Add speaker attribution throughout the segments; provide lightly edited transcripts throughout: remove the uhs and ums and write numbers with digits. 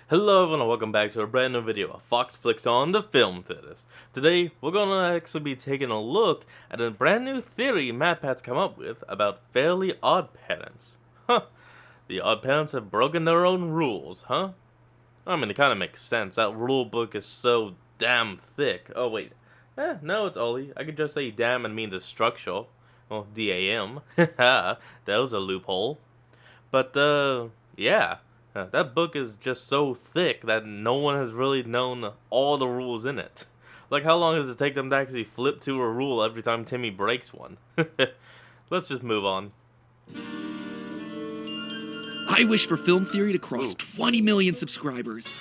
Speaker 1: Hello everyone and welcome back to a brand new video of Fox Flicks on the Film Theaters. Today, we're gonna actually be taking a look at a brand new theory MatPat's come up with about Fairly Odd Parents. Huh. The Odd Parents have broken their own rules, huh? I mean, it kinda makes sense. That rule book is so damn thick. Oh wait. No, it's Ollie. I could just say damn and mean the structure. Well, D-A-M. Haha, that was a loophole. But, yeah. That book is just so thick that no one has really known all the rules in it. Like, how long does it take them to actually flip to a rule every time Timmy breaks one? Let's just move on.
Speaker 2: I wish for Film Theory to cross 20 million subscribers.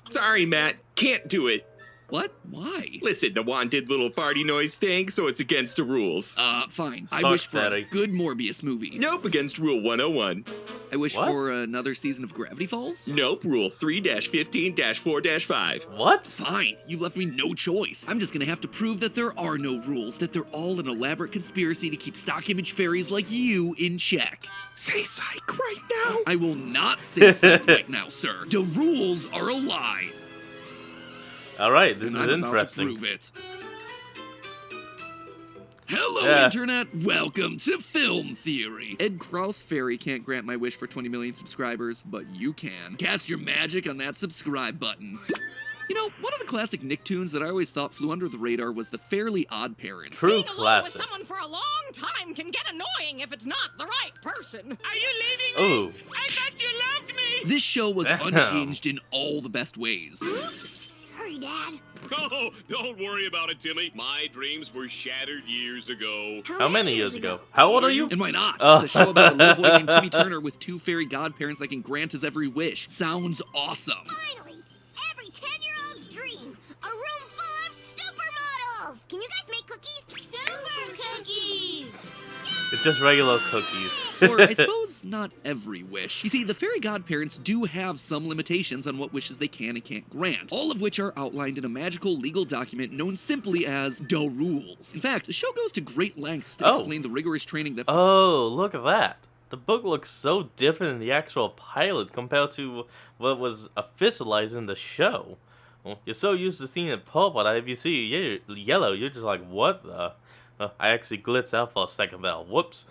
Speaker 3: Sorry, Matt. Can't do it.
Speaker 2: What? Why?
Speaker 3: Listen, the wand did little farty noise thing, so it's against the rules.
Speaker 2: Fine. I
Speaker 1: Start,
Speaker 2: wish for
Speaker 1: Daddy.
Speaker 2: a good Morbius movie.
Speaker 3: Nope, against Rule 101.
Speaker 2: I wish
Speaker 1: What?
Speaker 2: for another season of Gravity Falls.
Speaker 3: Nope, Rule 3-15-4-5.
Speaker 1: What?
Speaker 2: Fine. You left me no choice. I'm just gonna have to prove that there are no rules, that they're all an elaborate conspiracy to keep stock image fairies like you in check.
Speaker 3: Say psych right now.
Speaker 2: I will not say something right now, sir. The rules are a lie.
Speaker 1: Alright, this
Speaker 2: And
Speaker 1: is
Speaker 2: I'm about to
Speaker 1: interesting.
Speaker 2: prove it. Hello,
Speaker 1: Yeah.
Speaker 2: Internet! Welcome to Film Theory! Ed Krause Fairy can't grant my wish for 20 million subscribers, but you can. Cast your magic on that subscribe button. You know, one of the classic Nicktoons that I always thought flew under the radar was the Fairly Odd Parents.
Speaker 1: True
Speaker 4: Being alone with
Speaker 1: classic.
Speaker 4: someone for a long time can get annoying if it's not the right person. Are you leaving
Speaker 1: Ooh.
Speaker 4: I thought you loved me!
Speaker 2: This show was
Speaker 1: Damn.
Speaker 2: unhinged in all the best ways.
Speaker 4: Oops, sorry, Dad.
Speaker 5: Oh, don't worry about it, Timmy. My dreams were shattered years ago.
Speaker 1: How many years ago? How old are you?
Speaker 2: And why not?
Speaker 1: Oh.
Speaker 2: It's a show about a little boy named Timmy Turner with two fairy godparents that can grant his every wish. Sounds awesome.
Speaker 6: Finally, every 10-year-old's dream. A room full of supermodels. Can you guys make cookies? Super cookies.
Speaker 1: It's just regular cookies.
Speaker 2: Or, I suppose, not every wish. You see, the fairy godparents do have some limitations on what wishes they can and can't grant, all of which are outlined in a magical legal document known simply as the rules. In fact, the show goes to great lengths to
Speaker 1: Oh.
Speaker 2: explain the rigorous training that
Speaker 1: Oh, look at that. The book looks so different in the actual pilot compared to what was officialized in the show. Well, you're so used to seeing it purple that if you see yellow, you're just like, what the? I actually glitched out for a second there. Whoops.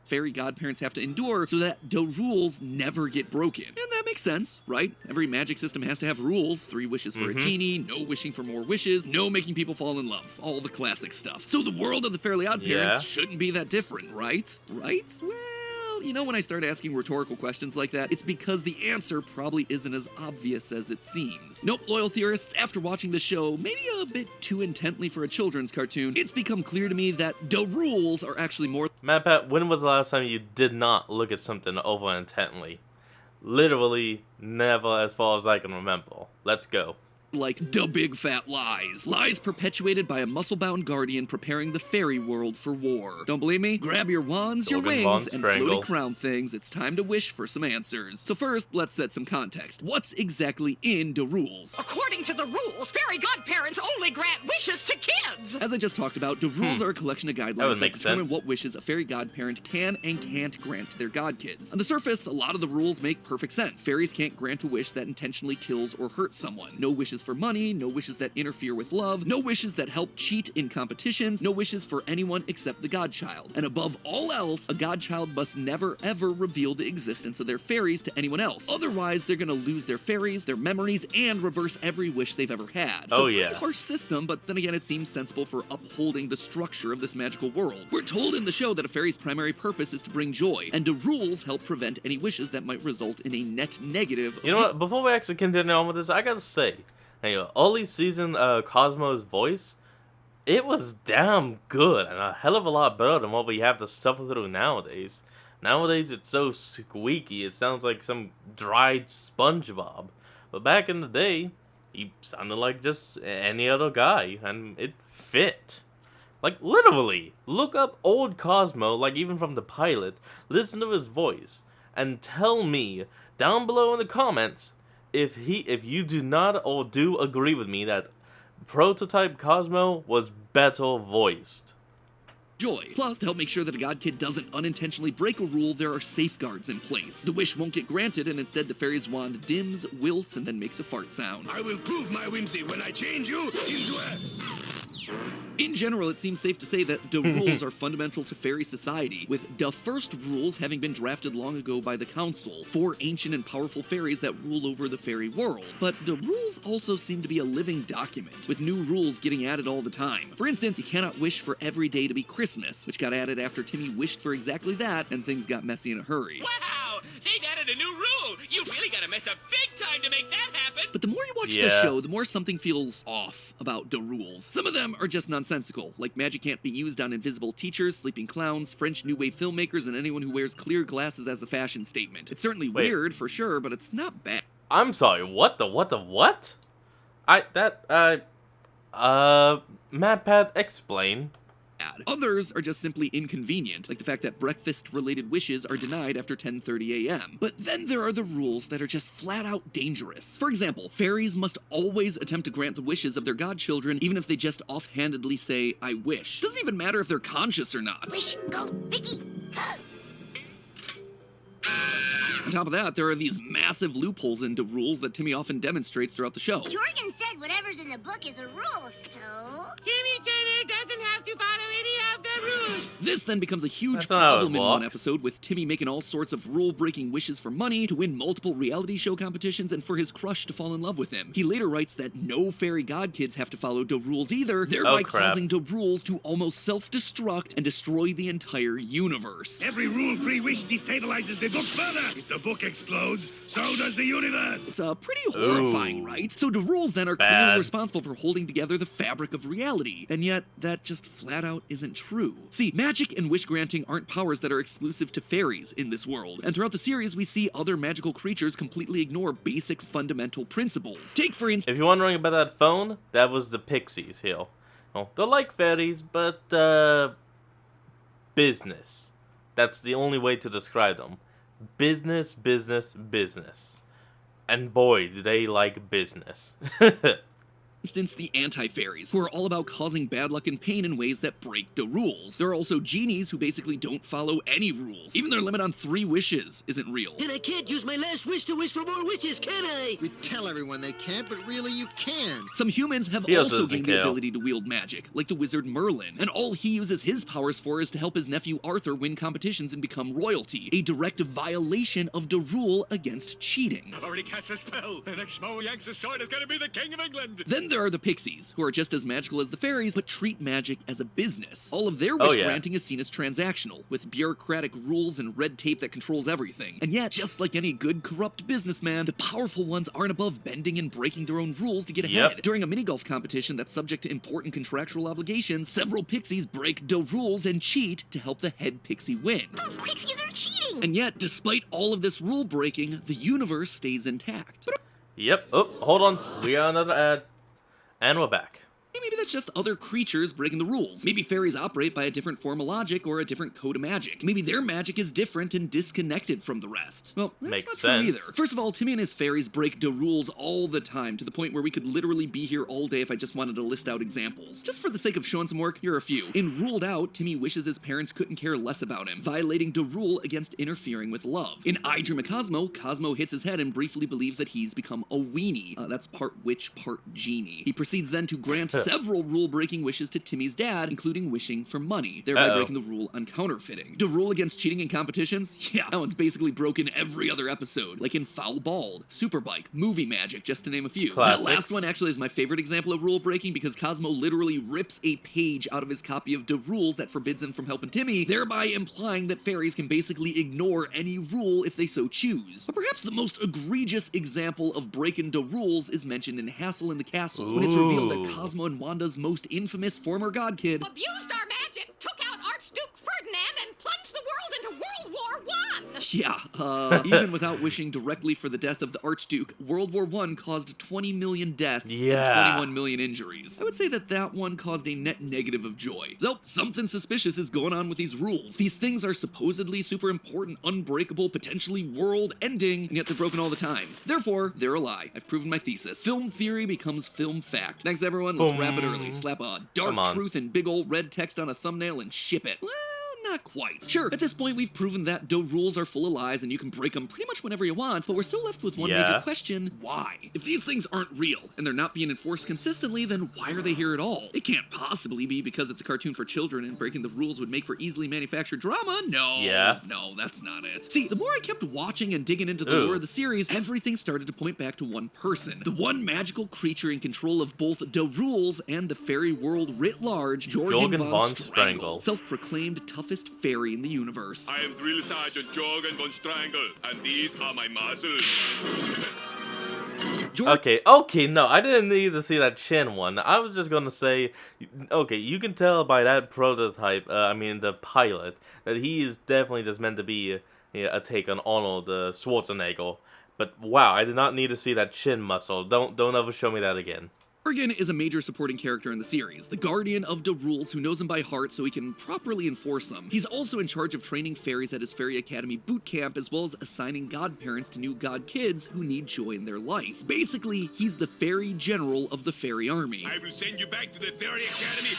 Speaker 2: fairy godparents have to endure so that the rules never get broken. And that makes sense, right? Every magic system has to have rules. 3 wishes for a genie, no wishing for more wishes, no making people fall in love. All the classic stuff. So the world of the Fairly Odd Parents
Speaker 1: Yeah.
Speaker 2: shouldn't be that different, right? Right? Well, you know, when I start asking rhetorical questions like that, it's because the answer probably isn't as obvious as it seems. Nope, loyal theorists, after watching the show, maybe a bit too intently for a children's cartoon, it's become clear to me that the rules are actually more
Speaker 1: Pat, when was the last time you did not look at something over intently? Literally never as far as I can remember. Let's go.
Speaker 2: like the big fat lies. Lies perpetuated by a muscle-bound guardian preparing the fairy world for war. Don't believe me? Grab your wands, your
Speaker 1: Gorgon Von
Speaker 2: wings, and
Speaker 1: Strangle.
Speaker 2: floaty crown things. It's time to wish for some answers. So first, let's set some context. What's exactly in the rules?
Speaker 4: According to the rules, fairy godparents only grant wishes to kids.
Speaker 2: As I just talked about, the rules are a collection of guidelines
Speaker 1: would make
Speaker 2: determine
Speaker 1: sense.
Speaker 2: what wishes a fairy godparent can and can't grant to their godkids. On the surface, a lot of the rules make perfect sense. Fairies can't grant a wish that intentionally kills or hurts someone. No wishes for money, no wishes that interfere with love, no wishes that help cheat in competitions, no wishes for anyone except the godchild. And above all else, a godchild must never ever reveal the existence of their fairies to anyone else. Otherwise, they're gonna lose their fairies, their memories, and reverse every wish they've ever had.
Speaker 1: Oh,
Speaker 2: Pretty
Speaker 1: yeah.
Speaker 2: harsh system, but then again, it seems sensible for upholding the structure of this magical world. We're told in the show that a fairy's primary purpose is to bring joy, and the rules help prevent any wishes that might result in a net negative.
Speaker 1: You know what? Before we actually continue on with this, I gotta say, hey, Ollie's season Cosmo's voice, it was damn good and a hell of a lot better than what we have to suffer through nowadays. Nowadays, it's so squeaky, it sounds like some dried SpongeBob. But back in the day, he sounded like just any other guy, and it fit. Like, literally, look up old Cosmo, like even from the pilot, listen to his voice, and tell me down below in the comments if you do not or do agree with me that prototype Cosmo was better voiced.
Speaker 2: joy. Plus, to help make sure that a god kid doesn't unintentionally break a rule, there are safeguards in place. The wish won't get granted, and instead the fairy's wand dims, wilts, and then makes a fart sound.
Speaker 5: I will prove my whimsy when I change you into a...
Speaker 2: In general, it seems safe to say that the rules are fundamental to fairy society, with the first rules having been drafted long ago by the council, 4 ancient and powerful fairies that rule over the fairy world. But the rules also seem to be a living document, with new rules getting added all the time. For instance, you cannot wish for every day to be Christmas, which got added after Timmy wished for exactly that, and things got messy in a hurry.
Speaker 7: Wow! They've added a new rule! You really gotta mess up big time to make that happen!
Speaker 2: But the more you watch the show, the more something feels off about the rules. Some of them are just nonsensical, like magic can't be used on invisible teachers, sleeping clowns, French New Wave filmmakers, and anyone who wears clear glasses as a fashion statement. It's certainly weird, for sure, but it's not bad.
Speaker 1: I'm sorry, what? MatPat, explain.
Speaker 2: Others are just simply inconvenient, like the fact that breakfast-related wishes are denied after 10:30 a.m. But then there are the rules that are just flat-out dangerous. For example, fairies must always attempt to grant the wishes of their godchildren, even if they just offhandedly say, I wish. Doesn't even matter if they're conscious or not.
Speaker 6: Wish, go, Vicky.
Speaker 2: On top of that, there are these massive loopholes into rules that Timmy often demonstrates throughout the show.
Speaker 6: Jorgen said whatever's in the book is a rule, so...
Speaker 4: Timmy Turner doesn't have to follow any of the rules.
Speaker 2: This then becomes a huge
Speaker 1: That's not how it
Speaker 2: problem in one
Speaker 1: works.
Speaker 2: episode, with Timmy making all sorts of rule-breaking wishes for money, to win multiple reality show competitions, and for his crush to fall in love with him. He later writes that no fairy god kids have to follow the rules either, thereby causing the rules to almost self-destruct and destroy the entire universe.
Speaker 5: Every rule-free wish destabilizes the book further. If the book explodes, so does the universe.
Speaker 2: It's pretty horrifying, right? So the rules then are clearly responsible for holding together the fabric of reality, and yet that just flat out isn't true. See, magic and wish granting aren't powers that are exclusive to fairies in this world, and throughout the series we see other magical creatures completely ignore basic fundamental principles. Take for instance...
Speaker 1: If you're wondering about that phone, that was the Pixies here. Well, they're like fairies, but, business. That's the only way to describe them. Business, business, business. And boy, do they like business.
Speaker 2: instance, the anti-fairies, who are all about causing bad luck and pain in ways that break the rules. There are also genies who basically don't follow any rules. Even their limit on 3 wishes isn't real.
Speaker 8: And I can't use my last wish to wish for more wishes, can I?
Speaker 9: We tell everyone they can't, but really you can.
Speaker 2: Some humans have also gained the ability to wield magic, like the wizard Merlin, and all he uses his powers for is to help his nephew Arthur win competitions and become royalty, a direct violation of the rule against cheating.
Speaker 5: I've already cast a spell. The next Schmo yanks his sword is gonna be the King of England.
Speaker 2: Then there are the pixies, who are just as magical as the fairies, but treat magic as a business. All of their wish granting is seen as transactional, with bureaucratic rules and red tape that controls everything. And yet, just like any good corrupt businessman, the powerful ones aren't above bending and breaking their own rules to get ahead. During a mini-golf competition that's subject to important contractual obligations, several pixies break the rules and cheat to help the head pixie win.
Speaker 6: Those pixies are cheating!
Speaker 2: And yet, despite all of this rule breaking, the universe stays intact.
Speaker 1: Yep. Oh, hold on. We got another ad. And we're back.
Speaker 2: Maybe that's just other creatures breaking the rules. Maybe fairies operate by a different form of logic or a different code of magic. Maybe their magic is different and disconnected from the rest. Well, that's not true either. First of all, Timmy and his fairies break the rules all the time, to the point where we could literally be here all day if I just wanted to list out examples. Just for the sake of showing some work, here are a few. In Ruled Out, Timmy wishes his parents couldn't care less about him, violating the rule against interfering with love. In I Dream of Cosmo, Cosmo hits his head and briefly believes that he's become a weenie. That's part witch, part genie. He proceeds then to grant several rule-breaking wishes to Timmy's dad, including wishing for money, thereby breaking the rule on counterfeiting. The rule against cheating in competitions? Yeah, that one's basically broken every other episode, like in Foul Bald, Superbike, Movie Magic, just to name a few.
Speaker 1: Classics.
Speaker 2: That last one actually is my favorite example of rule-breaking because Cosmo literally rips a page out of his copy of the rules that forbids him from helping Timmy, thereby implying that fairies can basically ignore any rule if they so choose. But perhaps the most egregious example of breaking the rules is mentioned in Hassel in the Castle, when it's revealed that Cosmo and Wanda's most infamous former god kid
Speaker 4: abused our magic, took out Archduke Ferdinand, and plunged the world into World War I.
Speaker 2: Yeah, even without wishing directly for the death of the Archduke, World War I caused 20 million deaths and 21 million injuries. I would say that that one caused a net negative of joy. So, something suspicious is going on with these rules. These things are supposedly super important, unbreakable, potentially world-ending, and yet they're broken all the time. Therefore, they're a lie. I've proven my thesis. Film theory becomes film fact. Thanks, everyone. Let's wrap it early. Slap a dark truth and big old red text on a thumbnail and ship it. Well, not quite. Sure, at this point we've proven that the rules are full of lies and you can break them pretty much whenever you want, but we're still left with one major question: why? If these things aren't real and they're not being enforced consistently, then why are they here at all? It can't possibly be because it's a cartoon for children and breaking the rules would make for easily manufactured drama. No. No, that's not it. See, the more I kept watching and digging into the lore of the series, everything started to point back to one person. The one magical creature in control of both the rules and the fairy world writ large, Jorgen von Strangle, self-proclaimed toughest fairy in the universe.
Speaker 3: I am Drill Sergeant Jorgen von Strangle, and these are my muscles.
Speaker 1: Okay, no, I didn't need to see that chin one. I was just gonna say, okay, you can tell by that prototype, the pilot, that he is definitely just meant to be a take on Arnold Schwarzenegger. But wow, I did not need to see that chin muscle. Don't ever show me that again.
Speaker 2: Jorgen is a major supporting character in the series, the guardian of the rules who knows them by heart so he can properly enforce them. He's also in charge of training fairies at his Fairy Academy boot camp, as well as assigning godparents to new god kids who need joy in their life. Basically, he's the fairy general of the fairy army.
Speaker 5: I will send you back to the Fairy Academy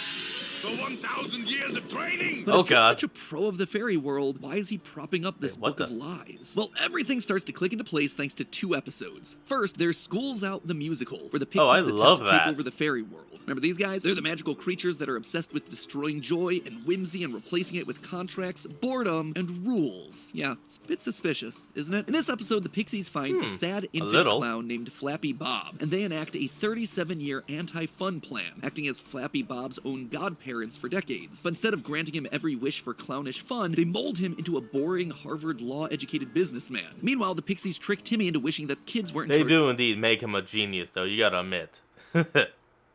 Speaker 5: for 1,000 years of training!
Speaker 2: But if he's such a pro of the fairy world, why is he propping up this book of lies? Well, everything starts to click into place thanks to 2 episodes. First, there's School's Out the Musical, where the Pixies attempt to take over the fairy world. Remember these guys? They're the magical creatures that are obsessed with destroying joy and whimsy and replacing it with contracts, boredom, and rules. Yeah, it's a bit suspicious, isn't it? In this episode, the Pixies find a sad infant clown named Flappy Bob, and they enact a 37-year anti-fun plan, acting as Flappy Bob's own godparents for decades. But instead of granting him every wish for clownish fun, they mold him into a boring Harvard law-educated businessman. Meanwhile, the Pixies trick Timmy into wishing that kids weren't
Speaker 1: They do indeed make him a genius, though, you gotta admit.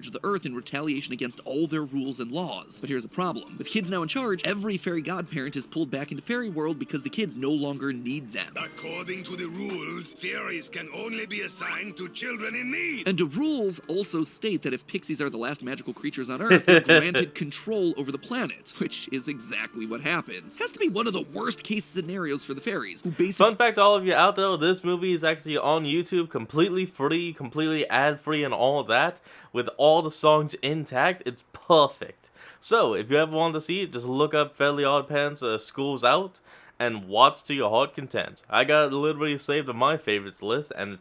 Speaker 2: of the Earth in retaliation against all their rules and laws. But here's a problem. With kids now in charge, every fairy godparent is pulled back into fairy world because the kids no longer need them.
Speaker 5: According to the rules, fairies can only be assigned to children in need.
Speaker 2: And the rules also state that if pixies are the last magical creatures on Earth, they're granted control over the planet, which is exactly what happens. Has to be one of the worst case scenarios for the fairies, who basically—
Speaker 1: Fun fact, all of you out there, this movie is actually on YouTube, completely free, completely ad-free and all of that, with all the songs intact. It's perfect. So, if you ever want to see it, just look up Fairly Odd Parents School's Out and watch to your heart content. I got it literally saved on my favorites list, and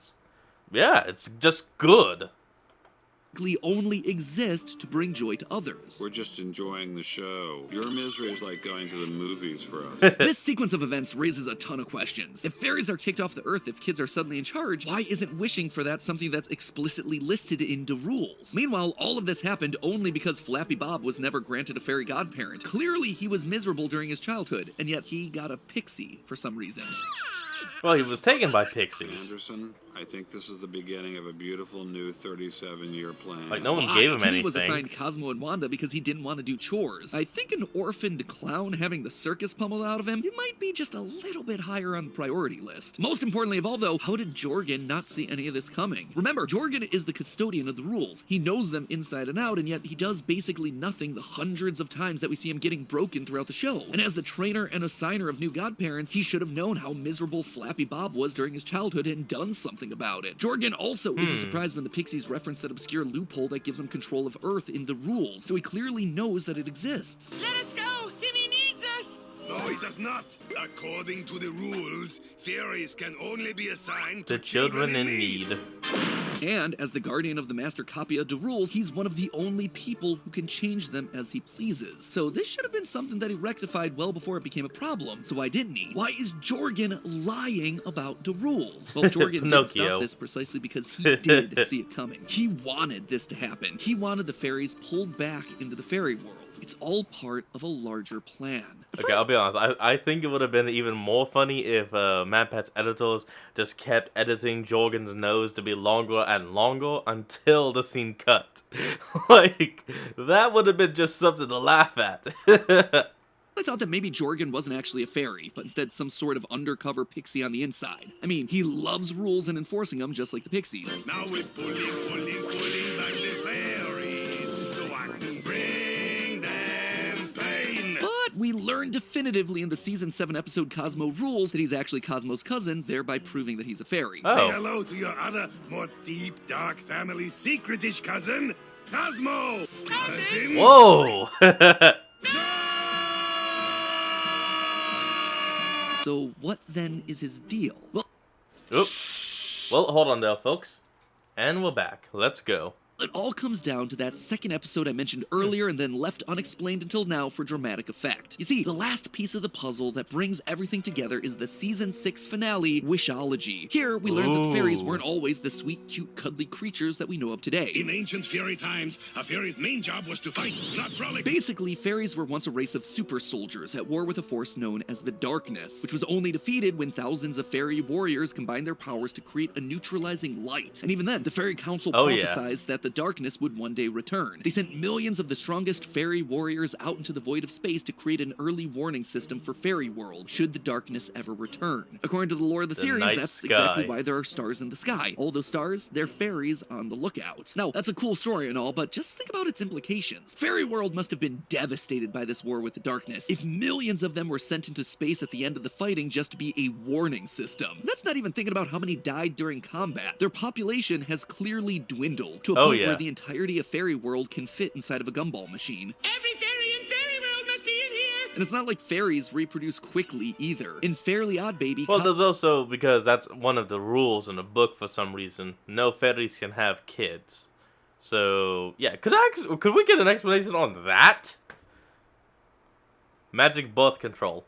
Speaker 1: it's just good.
Speaker 2: only exist to bring joy to others.
Speaker 10: We're just enjoying the show. Your misery is like going to the movies for us.
Speaker 2: This sequence of events raises a ton of questions. If fairies are kicked off the Earth if kids are suddenly in charge, why isn't wishing for that something that's explicitly listed in the rules? Meanwhile, all of this happened only because Flappy Bob was never granted a fairy godparent. Clearly, he was miserable during his childhood, and yet he got a pixie for some reason.
Speaker 1: Well, he was taken by pixies.
Speaker 10: Anderson, I think this is the beginning of a beautiful new 37-year plan.
Speaker 1: Like, no one gave him anything.
Speaker 2: He was assigned Cosmo and Wanda because he didn't want to do chores. I think an orphaned clown having the circus pummeled out of him, it might be just a little bit higher on the priority list. Most importantly of all, though, how did Jorgen not see any of this coming? Remember, Jorgen is the custodian of the rules. He knows them inside and out, and yet he does basically nothing the hundreds of times that we see him getting broken throughout the show. And as the trainer and assigner of new godparents, he should have known how miserable Flappy Bob was during his childhood and done something about it. Jorgen also isn't surprised when the Pixies reference that obscure loophole that gives him control of Earth in the rules, so he clearly knows that it exists.
Speaker 4: Let us go! Timmy needs us!
Speaker 5: No, he does not. According to the rules, fairies can only be assigned
Speaker 1: to children in need.
Speaker 2: And as the guardian of the master copy of the rules, he's one of the only people who can change them as he pleases. So this should have been something that he rectified well before it became a problem. So why didn't he? Why is Jorgen lying about the rules? Well, Jorgen did stop this precisely because he did see it coming. He wanted this to happen. He wanted the fairies pulled back into the fairy world. It's all part of a larger plan.
Speaker 1: Okay, I'll be honest. I think it would have been even more funny if MatPat's editors just kept editing Jorgen's nose to be longer and longer until the scene cut. Like, that would have been just something to laugh at.
Speaker 2: I thought that maybe Jorgen wasn't actually a fairy, but instead some sort of undercover pixie on the inside. I mean, he loves rules and enforcing them just like the pixies.
Speaker 5: Now we're pulling back the fairies, so I can bring them pain.
Speaker 2: But we learn definitively in the Season 7 episode Cosmo Rules that he's actually Cosmo's cousin, thereby proving that he's a fairy.
Speaker 5: Say hello to your other, more deep, dark family secretish cousin, Cosmo! Cousin?
Speaker 1: Whoa!
Speaker 2: So what then is his deal? Well,
Speaker 1: Oops. Well, hold on there, folks. And we're back. Let's go.
Speaker 2: it all comes down to that second episode I mentioned earlier and then left unexplained until now for dramatic effect. You see, the last piece of the puzzle that brings everything together is the Season 6 finale, Wishology. Here, we learned that fairies weren't always the sweet, cute, cuddly creatures that we know of today.
Speaker 5: In ancient fairy times, a fairy's main job was to fight, not frolic.
Speaker 2: Basically, fairies were once a race of super soldiers at war with a force known as the Darkness, which was only defeated when thousands of fairy warriors combined their powers to create a neutralizing light. And even then, the Fairy Council prophesized that the Darkness would one day return. They sent millions of the strongest fairy warriors out into the void of space to create an early warning system for Fairy World, should the Darkness ever return. According to the lore of the series, that's exactly why there are stars in the sky. All those stars, they're fairies on the lookout. Now, that's a cool story and all, but just think about its implications. Fairy World must have been devastated by this war with the Darkness, if millions of them were sent into space at the end of the fighting just to be a warning system. That's not even thinking about how many died during combat. Their population has clearly dwindled to a point where the entirety of Fairy World can fit inside of a gumball machine.
Speaker 7: Every fairy in Fairy World must be in here!
Speaker 2: And it's not like fairies reproduce quickly either. In Fairly Odd Baby...
Speaker 1: Well, there's also, because that's one of the rules in the book for some reason, no fairies can have kids. So, yeah, could we get an explanation on that? Magic birth control.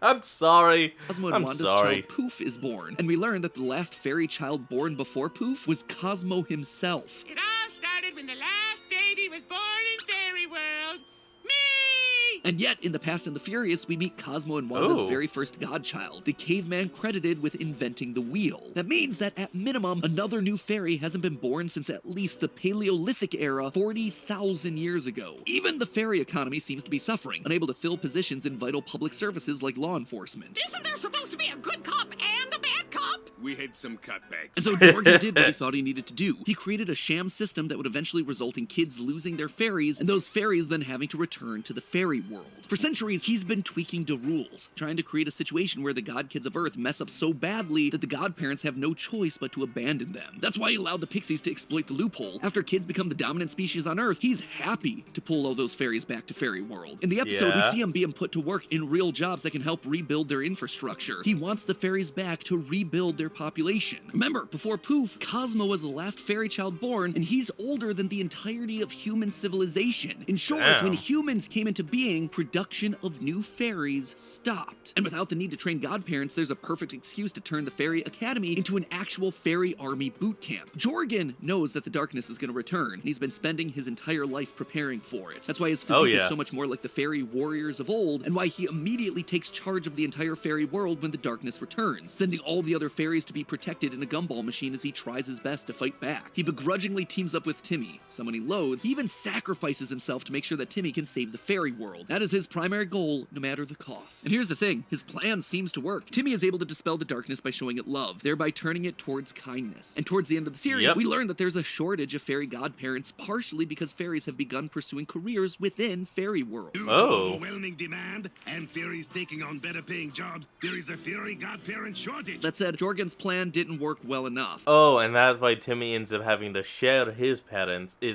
Speaker 1: I'm sorry.
Speaker 2: Cosmo and Wanda's child Poof is born, and we learn that the last fairy child born before Poof was Cosmo himself.
Speaker 7: It all started when the last baby was born in Fairy World. Me!
Speaker 2: And yet, in The Fast and the Furious, we meet Cosmo and Wanda's very first godchild, the caveman credited with inventing the wheel. That means that, at minimum, another new fairy hasn't been born since at least the Paleolithic era 40,000 years ago. Even the fairy economy seems to be suffering, unable to fill positions in vital public services like law enforcement.
Speaker 4: Isn't there supposed to be a good cop and a bad cop?
Speaker 3: We had some cutbacks.
Speaker 2: And so Jorgen did what he thought he needed to do. He created a sham system that would eventually result in kids losing their fairies, and those fairies then having to return to the fairy world. For centuries, he's been tweaking the rules, trying to create a situation where the god kids of Earth mess up so badly that the godparents have no choice but to abandon them. That's why he allowed the pixies to exploit the loophole. After kids become the dominant species on Earth, he's happy to pull all those fairies back to Fairy World. In the episode, we see him being put to work in real jobs that can help rebuild their infrastructure. He wants the fairies back to rebuild their population. Remember, before Poof, Cosmo was the last fairy child born, and he's older than the entirety of human civilization. In short, when humans came into being, production of new fairies stopped. And without the need to train godparents, there's a perfect excuse to turn the Fairy Academy into an actual fairy army boot camp. Jorgen knows that the Darkness is going to return, and he's been spending his entire life preparing for it. That's why his physique is so much more like the fairy warriors of old, and why he immediately takes charge of the entire fairy world when the Darkness returns, sending all the other fairies to be protected in a gumball machine as he tries his best to fight back. He begrudgingly teams up with Timmy, someone he loathes. He even sacrifices himself to make sure that Timmy can save the fairy world. That is his primary goal, no matter the cost. And here's the thing, his plan seems to work. Timmy is able to dispel the darkness by showing it love, thereby turning it towards kindness. And towards the end of the series, we learn that there's a shortage of fairy godparents, partially because fairies have begun pursuing careers within Fairy World.
Speaker 5: Due to overwhelming demand and fairies taking on better paying jobs, there is a fairy godparent shortage.
Speaker 2: That said, Jorgen's plan didn't work well enough.
Speaker 1: Oh, and that's why Timmy ends up having to share his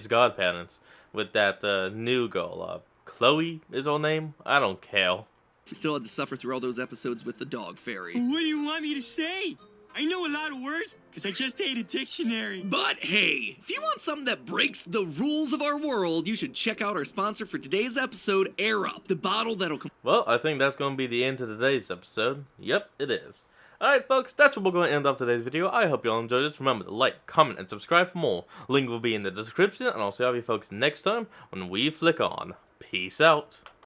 Speaker 1: godparents, with that new girl. Chloe is her name? I don't care.
Speaker 2: He still had to suffer through all those episodes with the dog fairy.
Speaker 11: What do you want me to say? I know a lot of words, because I just ate a dictionary.
Speaker 2: But hey, if you want something that breaks the rules of our world, you should check out our sponsor for today's episode, Air Up, the bottle that'll...
Speaker 1: Well, I think that's going to be the end of today's episode. Yep, it is. Alright folks, that's what we're going to end off today's video. I hope you all enjoyed this. Remember to like, comment, and subscribe for more. Link will be in the description, and I'll see all of you folks next time when we flick on. Peace out.